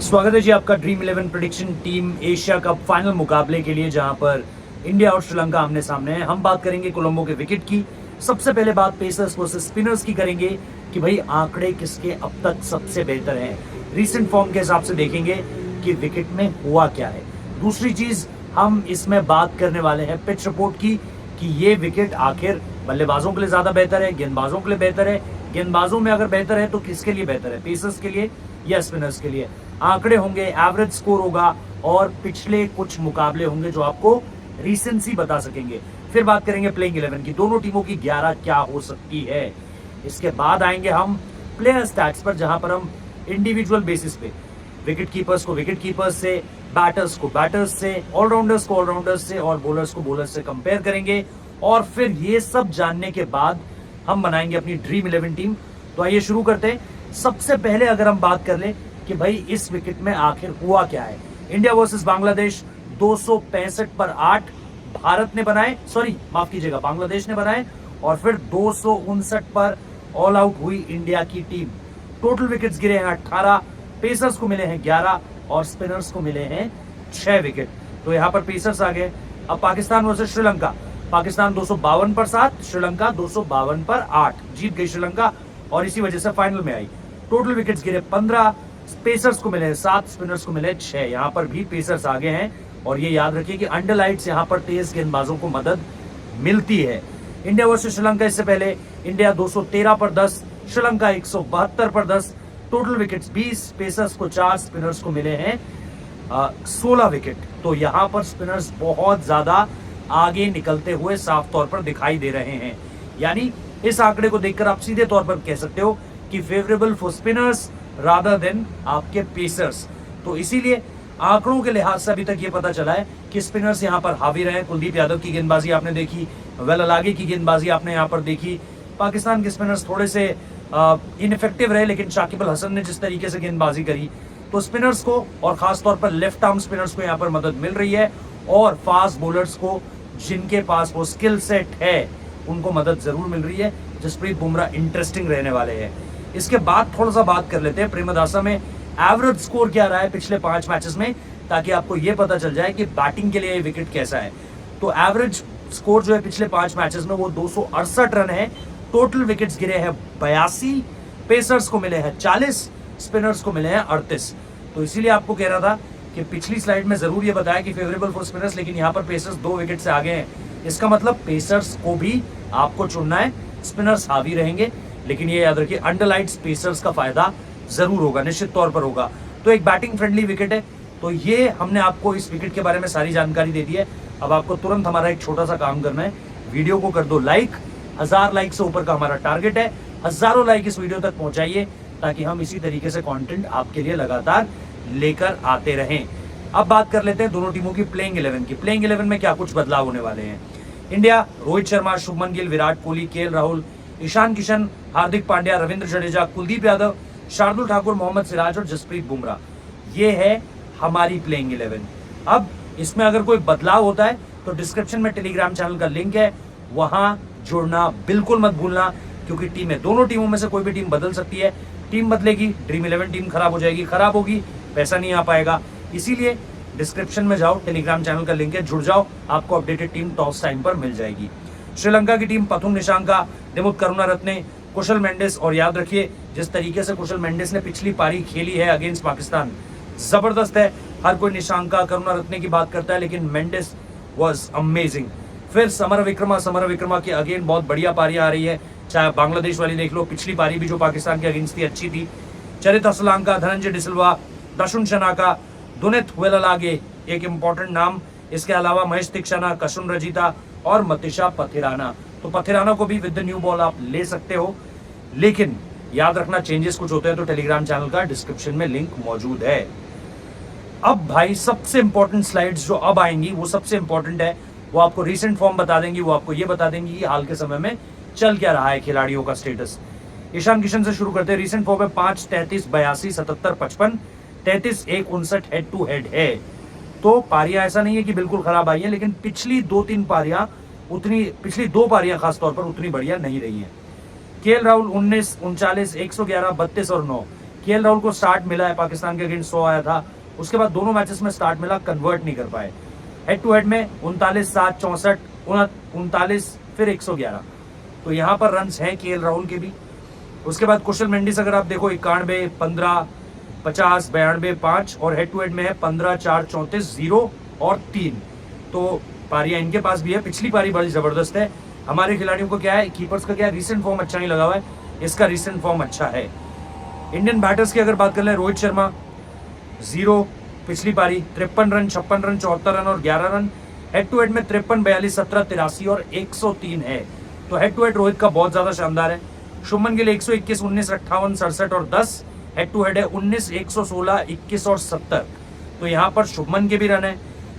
स्वागत है जी आपका dream 11 prediction team Asia cup final मुकाबले के लिए, जहां पर इंडिया और श्रीलंका आमने सामने है। हम बात करेंगे कोलंबो के विकेट की। सबसे पहले बात पेसर्स वर्सेस स्पिनर्स की करेंगे कि भाई आंकड़े किसके अब तक सबसे बेहतर हैं। रीसेंट फॉर्म के हिसाब से देखेंगे कि विकेट में हुआ क्या है। दूसरी चीज हम इसमें बात करने वाले हैं पिच रिपोर्ट की कि ये विकेट आखिर बल्लेबाजों के लिए ज्यादा बेहतर है, गेंदबाजों के लिए बेहतर है। गेंदबाजों में अगर बेहतर है तो किसके लिए बेहतर है, पेसर्स के लिए या स्पिनर्स के लिए। आंकड़े होंगे, एवरेज स्कोर होगा और पिछले कुछ मुकाबले होंगे जो आपको रीसेंसी बता सकेंगे। फिर बात करेंगे प्लेइंग 11 की, दोनों टीमों की 11 क्या हो सकती है। इसके बाद आएंगे हम प्लेयर स्टैट्स पर, जहां पर हम इंडिविजुअल बेसिस पे विकेट कीपर्स को विकेट कीपर्स से, बैटर्स को बैटर्स से, ऑलराउंडर्स को ऑलराउंडर्स से और बॉलर्स को बॉलर्स से कंपेयर करेंगे। और फिर ये सब जानने के बाद हम बनाएंगे अपनी ड्रीम 11 टीम। तो आइए शुरू करते हैं। सबसे पहले अगर हम बात कर ले कि भाई इस विकेट में आखिर हुआ क्या है। इंडिया वर्सेस बांग्लादेश 265 पर 8 भारत ने बनाए, सॉरी माफ कीजिएगा, बांग्लादेश ने बनाए। और फिर 259 पर ऑल आउट हुई इंडिया की टीम। टोटल विकेट्स गिरे हैं 18, पेसर्स को मिले हैं 11 और स्पिनर्स को मिले हैं 6 विकेट। तो यहां पर पेसर्स आ गए। अब पाकिस्तान वर्सेस श्रीलंका, पाकिस्तान 252 पर 7, श्रीलंका 252 पर 8, जीत गई श्रीलंका और इसी वजह से फाइनल में आई। टोटल विकेट्स गिरे 15, पेसर्स को मिले 7, स्पिनर्स को मिले 6। यहां पर भी पेसर्स आगे हैं और ये याद रखिए कि अंडरलाइट्स यहां पर तेज गेंदबाजों को मदद मिलती है। इंडिया वर्सेस श्रीलंका, इससे पहले इंडिया 213 पर 10, श्रीलंका 172 पर 10। टोटल विकेट्स 20, पेसर्स को 4, स्पिनर्स को मिले हैं 16 विकेट। तो यहां पर स्पिनर्स बहुत ज्यादा आगे निकलते हुए साफ तौर पर दिखाई दे रहे हैं। यानी इस आंकड़े को देखकर आप सीधे तौर पर कह सकते हो कि favourable for spinners rather than आपके पेसर्स। तो इसीलिए आंकड़ों के लिहाज से अभी तक ये पता चला है कि स्पिनर्स यहां पर हावी रहे। कुलदीप यादव की गेंदबाजी आपने देखी, वेल अलागे की गेंदबाजी आपने यहां पर देखी। पाकिस्तान के स्पिनर्स थोड़े से इनइफेक्टिव रहे, लेकिन शाकिब अल हसन ने जिस तरीके से गेंदबाजी करी तो स्पिनर्स को और खासतौर पर लेफ्ट आर्म स्पिनर्स को यहां पर मदद मिल रही है। और फास्ट बॉलर्स को जिनके पास वो स्किल सेट है उनको मदद जरूर मिल रही है। जसप्रीत बुमराह इंटरेस्टिंग रहने वाले हैं। इसके बाद थोड़ा सा बात कर लेते हैं प्रेमदासा में एवरेज स्कोर क्या रहा है पिछले 5 मैचेस में, ताकि आपको यह पता चल जाए कि बैटिंग के लिए विकेट कैसा है। तो एवरेज स्कोर जो है पिछले 5 मैचेस में वो 268 रन है। टोटल विकेट्स गिरे हैं 82, पेसर्स को मिले हैं 40, स्पिनर्स को मिले हैं 38। तो इसीलिए आपको कह रहा था कि पिछली स्लाइड में जरूर ये बताया कि फेवरेबल फॉर स्पिनर्स, लेकिन यहाँ पर पेसर्स 2 विकेट से आगे हैं। इसका मतलब पेसर्स को भी आपको चुनना है, स्पिनर्स हावी रहेंगे। लेकिन ये याद रखिए अंडरलाइट्स पेसर्स का फायदा जरूर होगा, निश्चित तौर पर होगा। तो एक बैटिंग फ्रेंडली विकेट है। तो ये हमने आपको इस विकेट के बारे में सारी जानकारी दे दी है। अब आपको तुरंत हमारा एक छोटा सा काम करना है, वीडियो को कर दो लाइक। 1000 लाइक से ऊपर का हमारा टारगेट है। हजारों लाइक इस वीडियो तक पहुंचाइए ताकि हम इसी तरीके से कंटेंट आपके लिए लगातार लेकर आते रहें। अब बात कर लेते हैं दोनों टीमों की प्लेइंग 11 की। प्लेइंग 11 में क्या कुछ बदलाव होने वाले हैं। इंडिया रोहित शर्मा, शुभमन गिल, विराट कोहली, केएल राहुल, ईशान किशन, हार्दिक पांड्या, रविंद्र जडेजा, कुलदीप यादव, शार्दुल ठाकुर, मोहम्मद सिराज और जसप्रीत बुमराह। ये है हमारी प्लेइंग 11। अब इसमें अगर कोई बदलाव होता है तो डिस्क्रिप्शन में टेलीग्राम चैनल का लिंक है, वहां जुड़ना बिल्कुल मत भूलना, क्योंकि टीमें दोनों टीमों में से कोई भी टीम बदल सकती है। टीम बदलेगी, ड्रीम 11 टीम खराब हो जाएगी, खराब होगी, पैसा नहीं आ पाएगा। इसीलिए डिस्क्रिप्शन में जाओ, टेलीग्राम चैनल का लिंक है, जुड़ जाओ, आपको अपडेटेड टीम टॉस टाइम पर मिल जाएगी। श्रीलंका की टीम पथुम निशांका, दिमुथ करुणारत्ने, कुशल मेंडिस। और याद रखिए जिस तरीके से कुशल मेंडिस ने पिछली पारी खेली है अगेंस्ट पाकिस्तान, जबरदस्त है। हर कोई निशांका, करुणारत्ने की बात करता है, लेकिन मेंडिस वाज अमेजिंग। फिर समर विक्रमा की अगेन बहुत बढ़िया पारी आ रही है, चाहे बांग्लादेश वाली देख लो, पिछली पारी भी जो पाकिस्तान के अगेंस्ट थी अच्छी थी। चरित असलांका, धनंजय डिसिल्वा, दशुन शनाका, दुनित वेललागे एक इंपॉर्टेंट नाम। इसके अलावा महेश तीक्षणा, कशुन रजिता और मतीशा पथिराना। तो पथिराना को भी विद द न्यू बॉल आप ले सकते हो, लेकिन याद रखना चेंजेस कुछ होते हैं तो टेलीग्राम चैनल का डिस्क्रिप्शन में लिंक मौजूद है। अब भाई सबसे इंपॉर्टेंट स्लाइड्स जो अब आएंगी वो सबसे इंपॉर्टेंट है। वो आपको रीसेंट फॉर्म बता देंगी, वो आपको ये बता देंगी कि हाल के समय में चल क्या रहा है खिलाड़ियों का स्टेटस। ईशान किशन से शुरू करते हैं। रीसेंट फॉर्म में 5, 33, 82, 77, 55, 33, 1, 59 हेड टू हेड है। तो पारियां ऐसा नहीं है कि बिल्कुल खराब आई है, लेकिन पिछली 2-3 पारियां पिछली 2 पारियां खासतौर पर उतनी बढ़िया नहीं रही हैं। केएल राहुल 19, 39, 111, 32 और 9। केएल राहुल को स्टार्ट मिला है, पाकिस्तान के अगेंस्ट 100 आया था, उसके बाद दोनों मैचेस में स्टार्ट मिला, कन्वर्ट नहीं कर पाए। हेड टू हेड में 39-7, 64, 39, फिर 111, तो यहाँ पर रन हैं केएल राहुल के भी। उसके बाद कुशल मेंडिस अगर आप देखो 91, 15, 50, 92, 5, और हेड टू हेड में है 15, 4, 34, 0 और 3। तो पारियां इनके पास भी है। पिछली पारी बड़ी जबरदस्त है। हमारे खिलाड़ियों को क्या है, कीपर्स का क्या है, रिसेंट फॉर्म अच्छा नहीं लगा हुआ है, इसका रिसेंट फॉर्म अच्छा है। इंडियन बैटर्स की अगर बात कर ले, रोहित शर्मा 0 पिछली पारी, 53 रन, 56 रन, 74 रन और 11 रन। हेड टू हेड में 53, 42, 17, 83 और 103 है। तो हेड टू हेड रोहित का बहुत ज्यादा शानदार है। शुभमन गिल 121, 19, 58, 67 और 10। हेड टू हेड है 19, 116, 21 और 70। तो यहाँ पर शुभमन के भी रन है।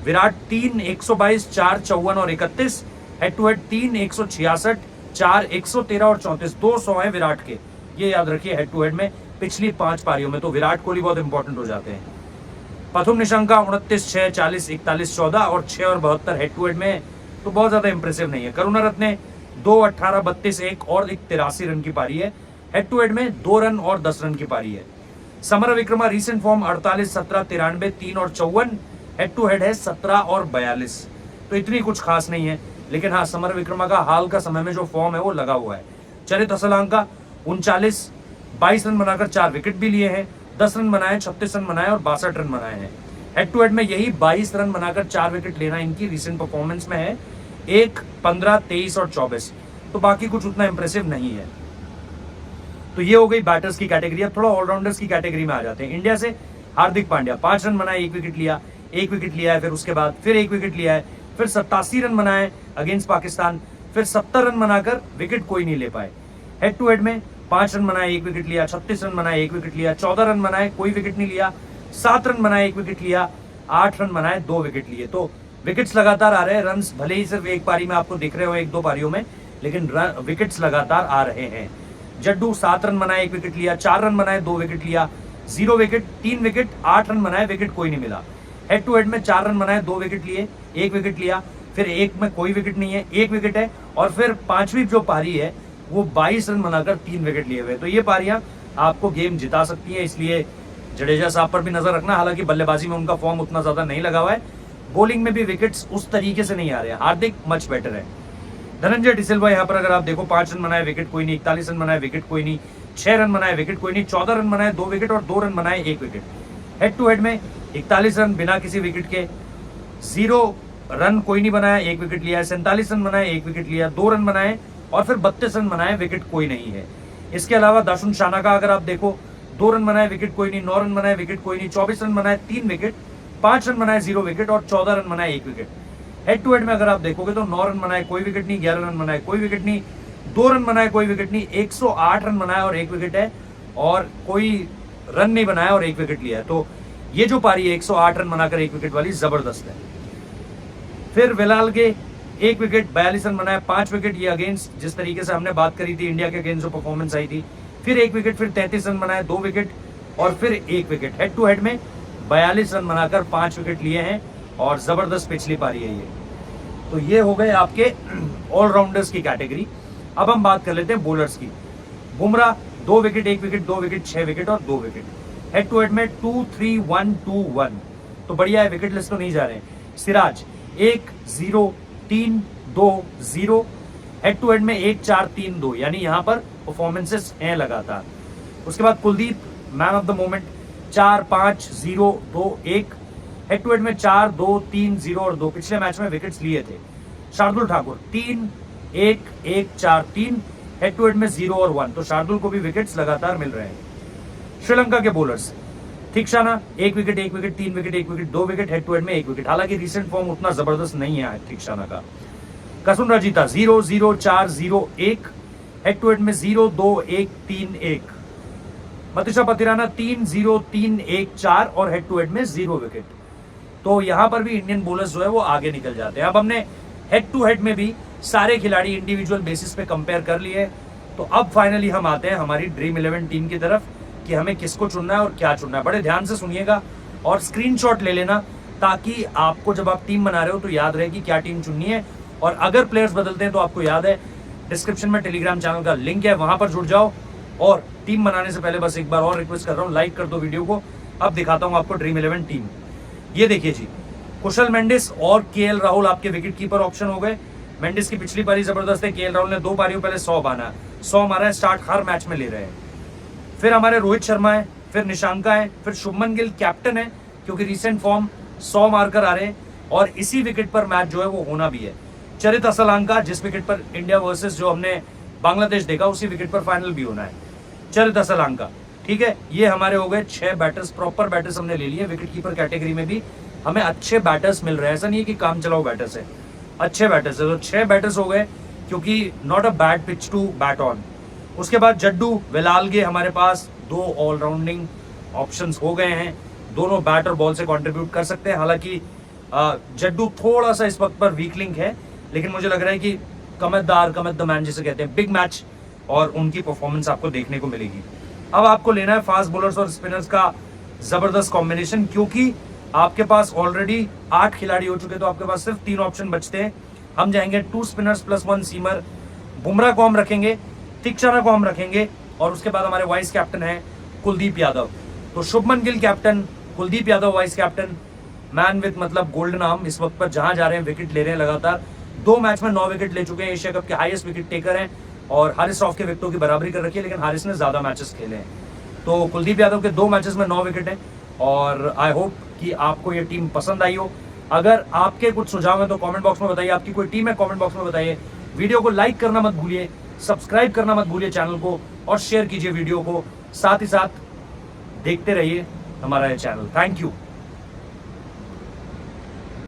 विराट 3, 122, 4, 54 और 31। हेड टू हेड 3, 166, 4, 113 और 34। 200 है विराट के, ये याद रखिए हेड टू हेड में पिछली 5 पारियों में। तो विराट कोहली बहुत इंपॉर्टेंट हो जाते हैं। प्रथम निशंका 29, 6, 40, 41, 14 और 6 और 72 हेड टू हेड में, तो बहुत ज्यादा इंप्रेसिव नहीं है। करुणारत्ने 2, 18, 32, 1 और 83 रन की पारी है। हेड टू हेड में 2 रन और 10 रन की पारी है। समर विक्रमा रिसेंट फॉर्म 48, 17, 93, 3 और 54। हेड टू हेड है 17 और 42। तो इतनी कुछ खास नहीं है, लेकिन हाँ समर विक्रमा का हाल का समय में जो फॉर्म है वो लगा हुआ है। चरित असलांका 39, 22 रन बनाकर 4 विकेट भी लिए हैं, 10 रन बनाए, 36 रन बनाए और 62 रन बनाए हैं। हेड टू हेड में यही 22 रन बनाकर 4 विकेट लेना इनकी रिसेंट परफॉर्मेंस में है। 1, 15, 23 और 24। तो बाकी कुछ उतना इंप्रेसिव नहीं है। तो ये हो गई बैटर्स की कैटेगरी। अब थोड़ा ऑलराउंडर्स की कैटेगरी में आ जाते हैं। इंडिया से हार्दिक पांड्या 5 रन बनाए, 1 विकेट लिया, 1 विकेट लिया है, फिर उसके बाद फिर 1 विकेट लिया है, फिर 87 रन बनाए अगेंस्ट पाकिस्तान, फिर 70 रन बनाकर विकेट कोई नहीं ले पाए। हेड टू हेड में 5 रन बनाए, 1 विकेट लिया, 36 रन बनाए, 1 विकेट लिया, 14 रन बनाए, कोई विकेट नहीं लिया, 7 रन बनाए, 1 विकेट लिया, 8 रन बनाए, 2 विकेट लिए। तो विकेट्स लगातार आ रहे हैं। रन भले ही सिर्फ एक पारी में आपको दिख रहे हो, 1-2 पारियों में, लेकिन विकेट्स लगातार आ रहे हैं। जड्डू 7 रन बनाए, 1 विकेट लिया, 4 रन बनाए, 2 विकेट लिया, 0 विकेट, 3 विकेट, 8 रन बनाए, विकेट कोई नहीं मिला। हेड टू हेड में 4 रन बनाए, 2 विकेट लिए, 1 विकेट लिया, फिर 1 में कोई विकेट नहीं है, 1 विकेट है, और फिर 5वीं जो पारी है वो 22 रन बनाकर 3 विकेट लिए हुए। तो ये पारियां आपको गेम जिता सकती हैं, इसलिए जडेजा साहब पर भी नजर रखना। हालांकि बल्लेबाजी में उनका फॉर्म उतना ज्यादा नहीं लगा हुआ है, बॉलिंग में भी विकेट्स उस तरीके से नहीं आ रहे हैं। हार्दिक मच बेटर है। धनंजय डिसिल्वा यहाँ पर अगर आप देखो 5 रन बनाए, विकेट कोई नहीं, 41 रन बनाए, विकेट कोई नहीं, 6 रन बनाए, विकेट कोई नहीं, 14 रन बनाए, 2 विकेट और 2 रन बनाए, 1 विकेट। हेड टू हेड में 41 रन बिना किसी विकेट के, 0 रन कोई नहीं बनाया, 1 विकेट लिया, 47 रन बनाए, 1 विकेट लिया, 2 रन बनाए और फिर 32 रन बनाए, विकेट कोई नहीं है। इसके अलावा दाशुन शाना का अगर आप देखो 2 रन बनाए, विकेट कोई नहीं, 9 रन बनाए, विकेट कोई नहीं, 24 रन बनाए, 3 विकेट, 5 रन बनाए, 0 विकेट और 14 रन बनाए, 1 विकेट। हेड टू हेड में अगर आप देखोगे तो 9 रन बनाए, कोई विकेट नहीं, 11 रन बनाए, कोई विकेट नहीं, 2 रन बनाए, कोई विकेट नहीं, 108 रन बनाए और 1 विकेट है, और कोई रन नहीं बनाया और 1 विकेट लिया है। तो ये जो पारी है 108 रन बनाकर 1 विकेट वाली, जबरदस्त है। फिर विलाल के 1 विकेट, 42 रन बनाए, 5 विकेट, ये अगेंस्ट जिस तरीके से हमने बात करी थी इंडिया के अगेंस्ट जो परफॉर्मेंस आई थी, फिर 1 विकेट, फिर 33 रन बनाए, 2 विकेट और फिर 1 विकेट। हेड टू हेड में 42 रन बनाकर 5 विकेट लिए हैं और जबरदस्त पिछली पारी है ये। तो ये हो गए आपके ऑलराउंडर्स की कैटेगरी। अब हम बात कर लेते हैं बॉलर्स की। Bumrah 2 wicket, 1 wicket, 2 wicket, 6 wicket और 2 विकेट। हेड टू हेड में 2, 3, 1, 2, 1, तो बढ़िया है, विकेट लिस्ट तो नहीं जा रहे हैं। सिराज 1, 0, 3, 2, 0। हेड टू हेड में 1, 4, 3, 2, यानी यहाँ पर परफॉर्मेंसेस हैं लगातार। उसके बाद Kuldeep man of the moment 4, 5, 0, 2, 1। Head to head में 4, 2, 3, 0 और 2, पिछले मैच में विकेट्स लिए थे। Shardul Thakur 3, 1, 1, 4, 3। Head to head में 0 और 1, तो शार्दुल को भी विकेट्स लगातार मिल रहे हैं। श्रीलंका के bowlers Theekshana 1 wicket, 1 wicket, 3 wicket, 1 wicket, 2 wicket, head to head में 1 विकेट। हालांकि रिसेंट फॉर्म उतना जबरदस्त नहीं है थिक्शाना का। Kasun Rajitha 0, 0, 4, 0, 1। Head to head में 0, 2, 1, 3, 1। मतीशा पतिराना 3, 0, 3, 1, 4 और हेड टू हेड में 0 विकेट। तो यहां पर भी इंडियन बॉलर्स जो है वो आगे निकल जाते हैं। अब हमने हेड टू हेड में भी सारे खिलाड़ी इंडिविजुअल बेसिस पे कंपेयर कर लिए, तो अब फाइनली हम आते हैं हमारी ड्रीम 11 टीम की तरफ कि हमें किसको चुनना है और क्या चुनना है। बड़े ध्यान से सुनिएगा और स्क्रीनशॉट ले लेना, ताकि आपको जब आप टीम बना रहे हो तो याद रहे कि क्या टीम चुननी है। और अगर प्लेयर्स बदलते हैं तो आपको याद है डिस्क्रिप्शन में टेलीग्राम चैनल का लिंक है, वहां पर जुड़ जाओ और टीम बनाने से पहले बस एक बार और रिक्वेस्ट कर रहा हूँ, लाइक कर दो वीडियो को। अब दिखाता हूँ आपको ड्रीम 11 टीम। ये देखिए जी, कुशल मेंडिस और केएल राहुल आपके विकेट कीपर ऑप्शन हो गए। मेंडिस की पिछली पारी जबरदस्त है, केएल राहुल ने 2 पारियों पहले 100 मारा, 100 मारा है, स्टार्ट हर मैच में ले रहे हैं। फिर हमारे रोहित शर्मा है, फिर निशांका है, फिर शुभमन गिल कैप्टन है क्योंकि रिसेंट फॉर्म 100 मारकर आ रहे हैं और इसी विकेट पर मैच जो है वो होना भी है। चरित असलांका, जिस विकेट पर इंडिया वर्सेस जो हमने बांग्लादेश देखा उसी विकेट पर फाइनल भी होना है। चरित असलांका, ठीक है। ये हमारे हो गए 6 बैटर्स, प्रॉपर बैटर्स हमने ले लिए। विकेट कीपर कैटेगरी में भी हमें अच्छे बैटर्स मिल रहे हैं, ऐसा नहीं है कि काम चलाओ बैटर्स है, अच्छे बैटर्स है। तो 6 बैटर्स हो गए क्योंकि not a bad pitch to bat on. उसके बाद जड्डू वेलालगे, हमारे पास 2 ऑलराउंडिंग ऑप्शंस हो गए हैं, दोनों बैट और बॉल से कंट्रीब्यूट कर सकते हैं। हालांकि जड्डू थोड़ा सा इस वक्त पर वीक लिंक है, लेकिन मुझे लग रहा है कि कमत द मैन जिसे कहते हैं, बिग मैच और उनकी परफॉर्मेंस आपको देखने को मिलेगी। अब आपको लेना है फास्ट बॉलर्स और स्पिनर्स का जबरदस्त कॉम्बिनेशन, क्योंकि आपके पास ऑलरेडी 8 खिलाड़ी हो चुके, तो आपके पास सिर्फ 3 ऑप्शन बचते हैं। हम जाएंगे 2 स्पिनर्स प्लस 1 सीमर। बुमराह को हम रखेंगे, तिक्षारा को हम रखेंगे और उसके बाद हमारे वाइस कैप्टन है कुलदीप यादव। तो Shubman Gill captain, Kuldeep Yadav vice captain, man with मतलब गोल्डन आर्म इस वक्त पर जहां जा रहे हैं, विकेट ले रहे हैं लगातार। 2 मैच में 9 विकेट ले चुके हैं, एशिया कप के हाईएस्ट विकेट टेकर हैं और हारिस रॉफ के विकेटों की बराबरी कर रखी है, लेकिन हारिस ने ज्यादा मैचेस खेले हैं। तो कुलदीप यादव के 2 मैचेस में 9 विकेट हैं और आई होप कि आपको ये टीम पसंद आई हो। अगर आपके कुछ सुझाव हैं तो कमेंट बॉक्स में बताइए, आपकी कोई टीम है कमेंट बॉक्स में बताइए। वीडियो को लाइक करना मत भूलिए, सब्सक्राइब करना मत भूलिए चैनल को और शेयर कीजिए वीडियो को, साथ ही साथ देखते रहिए हमारा ये चैनल। Thank you.